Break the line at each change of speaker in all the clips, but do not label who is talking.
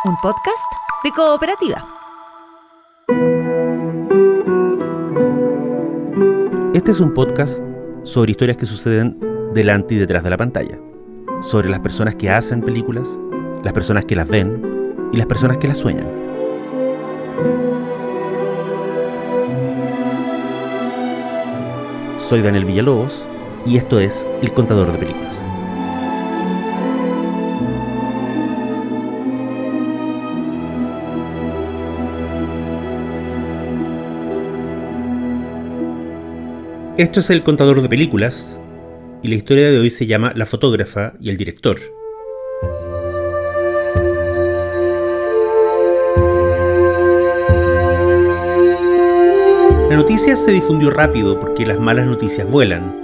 un podcast de Cooperativa.
Este es un podcast sobre historias que suceden delante y detrás de la pantalla, sobre las personas que hacen películas, las personas que las ven y las personas que las sueñan. Soy Daniel Villalobos y esto es El Contador de Películas. Esto es El Contador de Películas y la historia de hoy se llama La fotógrafa y el director. La noticia se difundió rápido porque las malas noticias vuelan.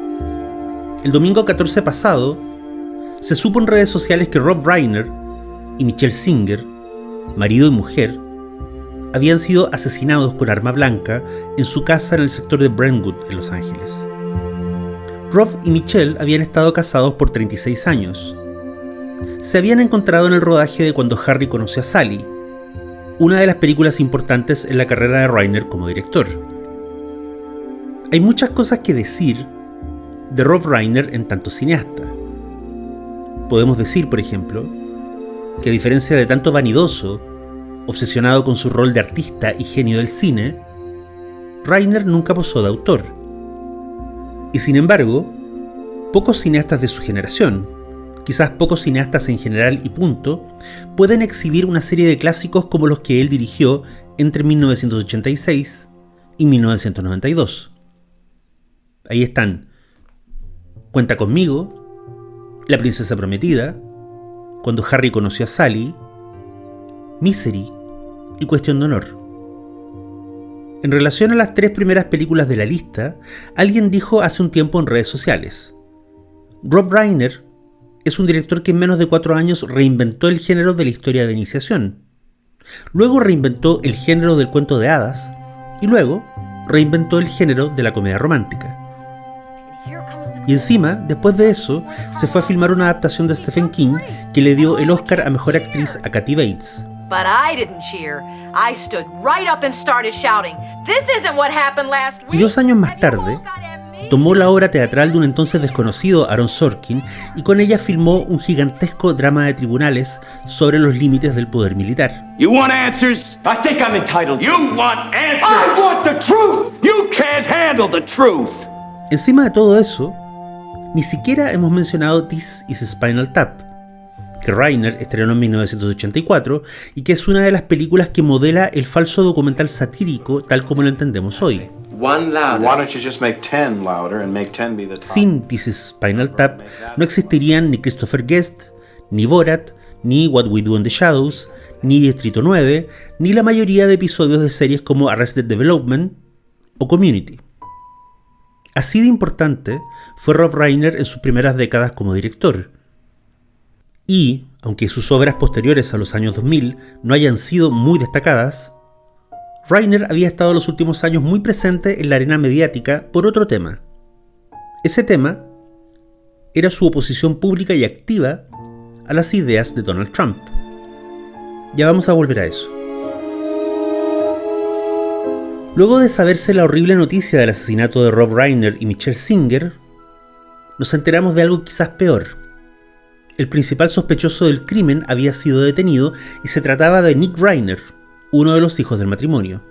El domingo 14 pasado, se supo en redes sociales que Rob Reiner y Michelle Singer, marido y mujer, habían sido asesinados con arma blanca en su casa en el sector de Brentwood, en Los Ángeles. Rob y Michelle habían estado casados por 36 años. Se habían encontrado en el rodaje de Cuando Harry conoció a Sally, una de las películas importantes en la carrera de Reiner como director. Hay muchas cosas que decir de Rob Reiner en tanto cineasta. Podemos decir, por ejemplo, que a diferencia de tanto vanidoso, obsesionado con su rol de artista y genio del cine, Reiner nunca posó de autor. Y sin embargo, pocos cineastas de su generación, quizás pocos cineastas en general y punto, pueden exhibir una serie de clásicos como los que él dirigió entre 1986 y 1992. Ahí están Cuenta conmigo, La princesa prometida, Cuando Harry conoció a Sally, Misery y Cuestión de honor. En relación a las tres primeras películas de la lista, alguien dijo hace un tiempo en redes sociales: Rob Reiner es un director que en menos de 4 años reinventó el género de la historia de iniciación. Luego reinventó el género del cuento de hadas y luego reinventó el género de la comedia romántica. Y encima, después de eso, se fue a filmar una adaptación de Stephen King que le dio el Oscar a Mejor Actriz a Kathy Bates.
But I didn't cheer. I stood right up and started shouting, "This isn't what happened last week."
Y 2 años más tarde, tomó la obra teatral de un entonces desconocido Aaron Sorkin y con ella filmó un gigantesco drama de tribunales sobre los límites del poder militar.
You want answers?
I think I'm entitled.
You want answers?
I want the truth!
You can't handle the truth.
Encima de todo eso, ni siquiera hemos mencionado This is Spinal Tap, que Reiner estrenó en 1984 y que es una de las películas que modela el falso documental satírico tal como lo entendemos hoy.
One louder.
Why don't you just make 10 louder and make 10 be the top?
Sin This is Spinal Tap no existirían ni Christopher Guest, ni Borat, ni What We Do in the Shadows, ni Distrito 9, ni la mayoría de episodios de series como Arrested Development o Community. Así de importante fue Rob Reiner en sus primeras décadas como director. Y, aunque sus obras posteriores a los años 2000 no hayan sido muy destacadas, Reiner había estado los últimos años muy presente en la arena mediática por otro tema. Ese tema era su oposición pública y activa a las ideas de Donald Trump. Ya vamos a volver a eso. Luego de saberse la horrible noticia del asesinato de Rob Reiner y Michelle Singer, nos enteramos de algo quizás peor. El principal sospechoso del crimen había sido detenido y se trataba de Nick Reiner, uno de los hijos del matrimonio.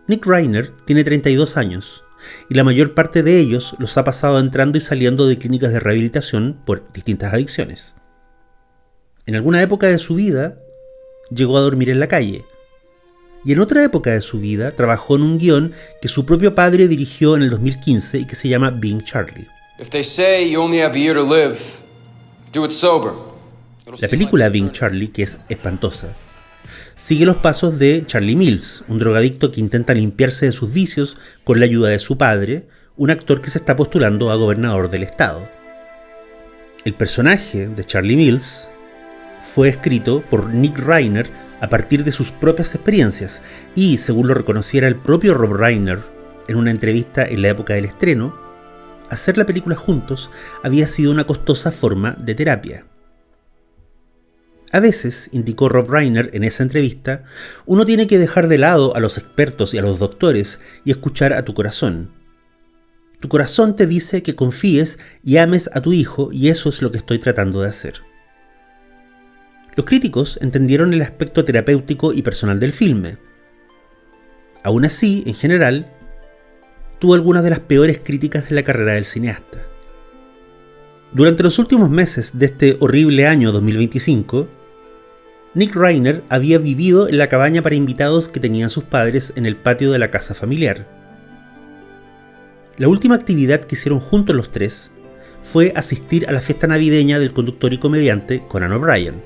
Nick Reiner tiene 32 años y la mayor parte de ellos los ha pasado entrando y saliendo de clínicas de rehabilitación por distintas adicciones. En alguna época de su vida llegó a dormir en la calle y en otra época de su vida trabajó en un guión que su propio padre dirigió en el 2015 y que se llama Being Charlie.
If they say you only have a year to live, do it sober.
La película Being Charlie, que es espantosa, sigue los pasos de Charlie Mills, un drogadicto que intenta limpiarse de sus vicios con la ayuda de su padre, un actor que se está postulando a gobernador del estado. El personaje de Charlie Mills fue escrito por Nick Reiner a partir de sus propias experiencias y, según lo reconociera el propio Rob Reiner en una entrevista en la época del estreno, hacer la película juntos había sido una costosa forma de terapia. A veces, indicó Rob Reiner en esa entrevista, uno tiene que dejar de lado a los expertos y a los doctores y escuchar a tu corazón. Tu corazón te dice que confíes y ames a tu hijo, y eso es lo que estoy tratando de hacer. Los críticos entendieron el aspecto terapéutico y personal del filme. Aún así, en general, tuvo algunas de las peores críticas de la carrera del cineasta. Durante los últimos meses de este horrible año 2025, Nick Reiner había vivido en la cabaña para invitados que tenían sus padres en el patio de la casa familiar. La última actividad que hicieron juntos los tres fue asistir a la fiesta navideña del conductor y comediante Conan O'Brien.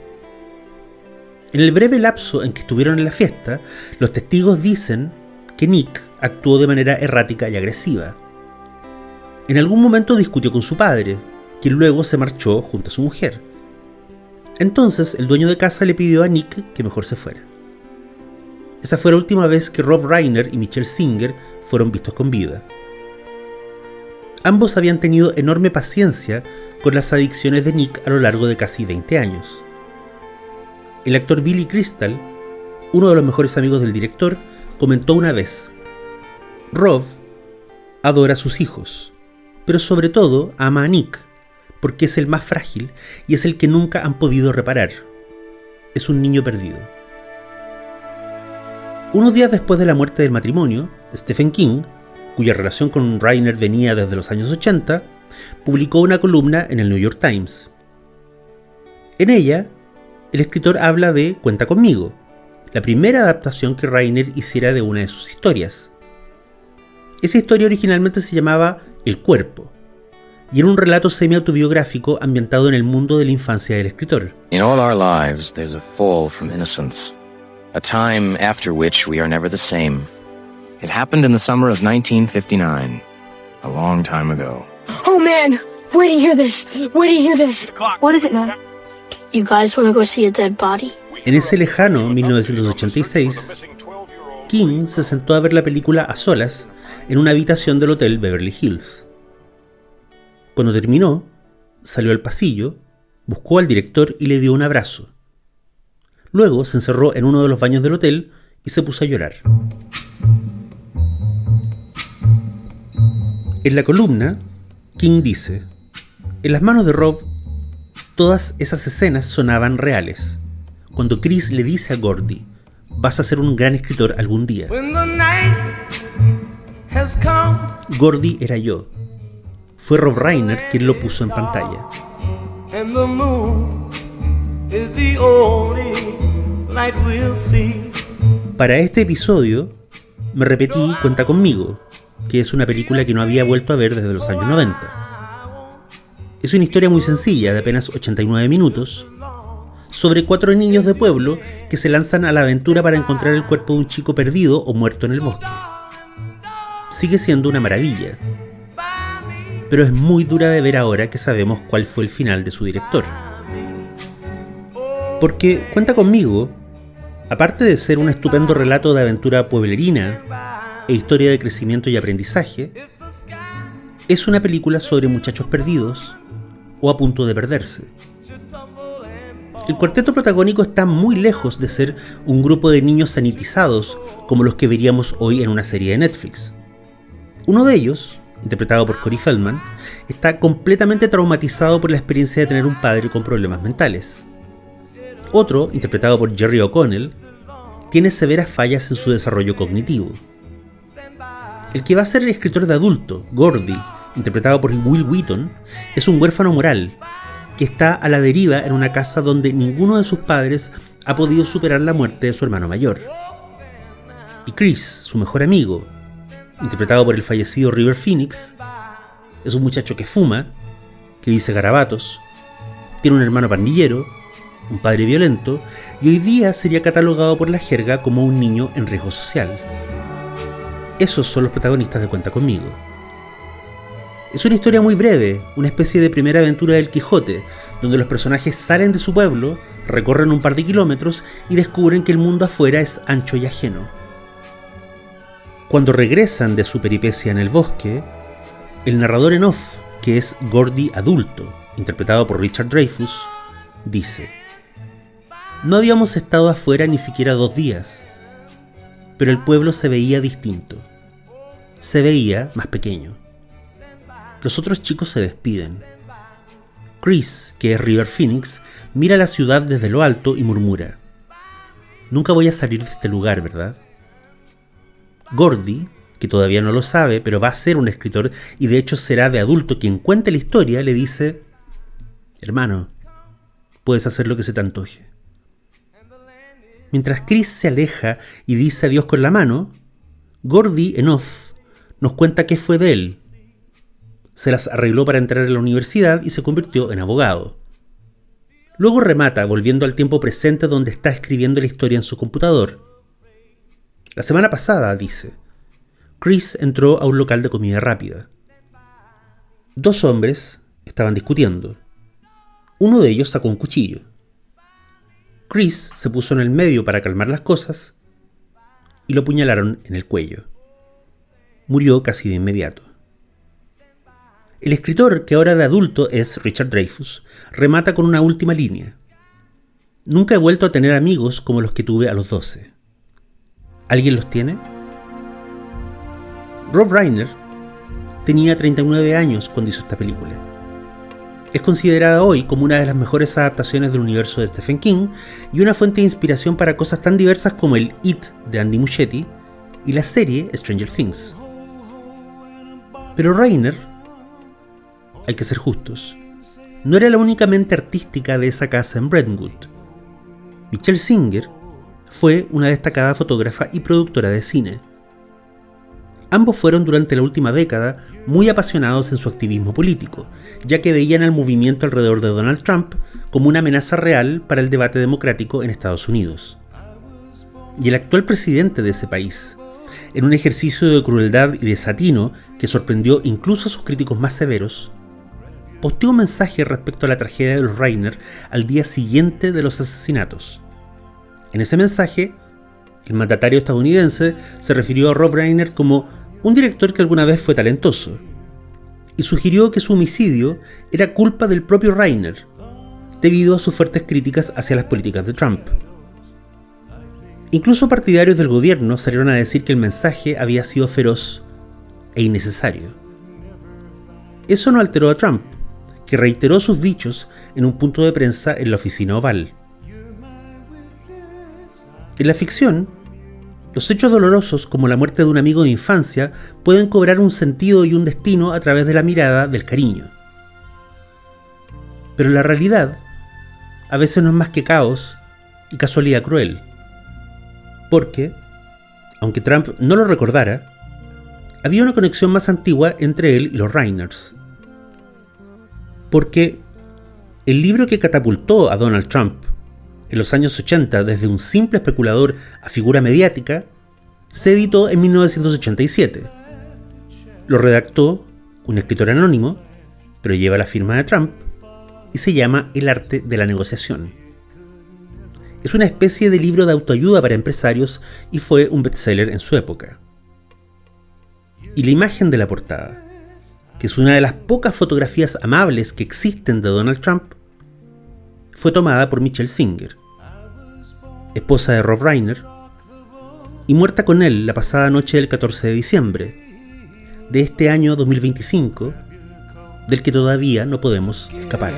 En el breve lapso en que estuvieron en la fiesta, los testigos dicen que Nick actuó de manera errática y agresiva. En algún momento discutió con su padre, quien luego se marchó junto a su mujer. Entonces el dueño de casa le pidió a Nick que mejor se fuera. Esa fue la última vez que Rob Reiner y Michelle Singer fueron vistos con vida. Ambos habían tenido enorme paciencia con las adicciones de Nick a lo largo de casi 20 años. El actor Billy Crystal, uno de los mejores amigos del director, comentó una vez: Rob adora a sus hijos, pero sobre todo ama a Nick, porque es el más frágil y es el que nunca han podido reparar. Es un niño perdido. Unos días después de la muerte del matrimonio, Stephen King, cuya relación con Reiner venía desde los años 80, publicó una columna en el New York Times. En ella, el escritor habla de Cuenta conmigo, la primera adaptación que Reiner hiciera de una de sus historias. Esa historia originalmente se llamaba El cuerpo, y era un relato semi-autobiográfico ambientado en el mundo de la infancia del escritor.
In all our lives, there's a fall from innocence, a time after which we are never the same. It happened in the summer of 1959, a long time ago.
Oh man, where do you hear this? Where do you hear this? What is it, man? You guys want to go see a dead body?
En ese lejano 1986, King se sentó a ver la película a solas en una habitación del hotel Beverly Hills. Cuando terminó, salió al pasillo, buscó al director y le dio un abrazo. Luego se encerró en uno de los baños del hotel y se puso a llorar. En la columna, King dice: en las manos de Rob, todas esas escenas sonaban reales. Cuando Chris le dice a Gordy: vas a ser un gran escritor algún día. Gordy era yo. Fue Rob Reiner quien lo puso en pantalla. Para este episodio, me repetí Cuenta conmigo, que es una película que no había vuelto a ver desde los años 90. Es una historia muy sencilla, de apenas 89 minutos, sobre 4 niños de pueblo que se lanzan a la aventura para encontrar el cuerpo de un chico perdido o muerto en el bosque. Sigue siendo una maravilla, pero es muy dura de ver ahora que sabemos cuál fue el final de su director. Porque Cuenta conmigo, aparte de ser un estupendo relato de aventura pueblerina e historia de crecimiento y aprendizaje, es una película sobre muchachos perdidos o a punto de perderse. El cuarteto protagónico está muy lejos de ser un grupo de niños sanitizados como los que veríamos hoy en una serie de Netflix. Uno de ellos, interpretado por Corey Feldman, está completamente traumatizado por la experiencia de tener un padre con problemas mentales. Otro, interpretado por Jerry O'Connell, tiene severas fallas en su desarrollo cognitivo. El que va a ser el escritor de adulto, Gordy, interpretado por Will Wheaton, es un huérfano moral que está a la deriva en una casa donde ninguno de sus padres ha podido superar la muerte de su hermano mayor. Y Chris, su mejor amigo, interpretado por el fallecido River Phoenix, es un muchacho que fuma, que dice garabatos, tiene un hermano pandillero, un padre violento, y hoy día sería catalogado por la jerga como un niño en riesgo social. Esos son los protagonistas de Cuenta conmigo. Es una historia muy breve, una especie de primera aventura del Quijote, donde los personajes salen de su pueblo, recorren un par de kilómetros y descubren que el mundo afuera es ancho y ajeno. Cuando regresan de su peripecia en el bosque, el narrador en off, que es Gordy adulto, interpretado por Richard Dreyfuss, dice: No habíamos estado afuera ni siquiera 2 días, pero el pueblo se veía distinto. Se veía más pequeño. Los otros chicos se despiden. Chris, que es River Phoenix, mira la ciudad desde lo alto y murmura: nunca voy a salir de este lugar, ¿verdad? Gordy, que todavía no lo sabe, pero va a ser un escritor y de hecho será de adulto quien cuente la historia, le dice: hermano, puedes hacer lo que se te antoje. Mientras Chris se aleja y dice adiós con la mano, Gordy, en off, nos cuenta qué fue de él. Se las arregló para entrar a la universidad y se convirtió en abogado. Luego remata volviendo al tiempo presente donde está escribiendo la historia en su computador. La semana pasada, dice, Chris entró a un local de comida rápida. 2 hombres estaban discutiendo. Uno de ellos sacó un cuchillo. Chris se puso en el medio para calmar las cosas y lo apuñalaron en el cuello. Murió casi de inmediato. El escritor, que ahora de adulto es Richard Dreyfuss, remata con una última línea: nunca he vuelto a tener amigos como los que tuve a los 12. ¿Alguien los tiene? Rob Reiner tenía 39 años cuando hizo esta película. Es considerada hoy como una de las mejores adaptaciones del universo de Stephen King y una fuente de inspiración para cosas tan diversas como el It de Andy Muschietti y la serie Stranger Things. Pero Reiner, hay que ser justos, no era la única mente artística de esa casa en Brentwood. Michelle Singer fue una destacada fotógrafa y productora de cine. Ambos fueron durante la última década muy apasionados en su activismo político, ya que veían al movimiento alrededor de Donald Trump como una amenaza real para el debate democrático en Estados Unidos. Y el actual presidente de ese país, en un ejercicio de crueldad y desatino que sorprendió incluso a sus críticos más severos, posteó un mensaje respecto a la tragedia de los Reiner al día siguiente de los asesinatos. En ese mensaje, el mandatario estadounidense se refirió a Rob Reiner como un director que alguna vez fue talentoso y sugirió que su homicidio era culpa del propio Reiner, debido a sus fuertes críticas hacia las políticas de Trump. Incluso partidarios del gobierno salieron a decir que el mensaje había sido feroz e innecesario. Eso no alteró a Trump, que reiteró sus dichos en un punto de prensa en la oficina Oval. En la ficción, los hechos dolorosos como la muerte de un amigo de infancia pueden cobrar un sentido y un destino a través de la mirada del cariño. Pero la realidad a veces no es más que caos y casualidad cruel. Porque, aunque Trump no lo recordara, había una conexión más antigua entre él y los Reiners. Porque el libro que catapultó a Donald Trump en los años 80 desde un simple especulador a figura mediática se editó en 1987. Lo redactó un escritor anónimo, pero lleva la firma de Trump, y se llama El arte de la negociación. Es una especie de libro de autoayuda para empresarios y fue un bestseller en su época. Y la imagen de la portada, que es una de las pocas fotografías amables que existen de Donald Trump, fue tomada por Michelle Singer, esposa de Rob Reiner, y muerta con él la pasada noche del 14 de diciembre de este año 2025, del que todavía no podemos escapar.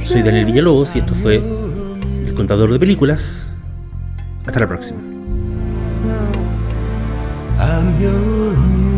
Soy Daniel Villalobos y esto fue El Contador de Películas. Hasta la próxima.
I'm your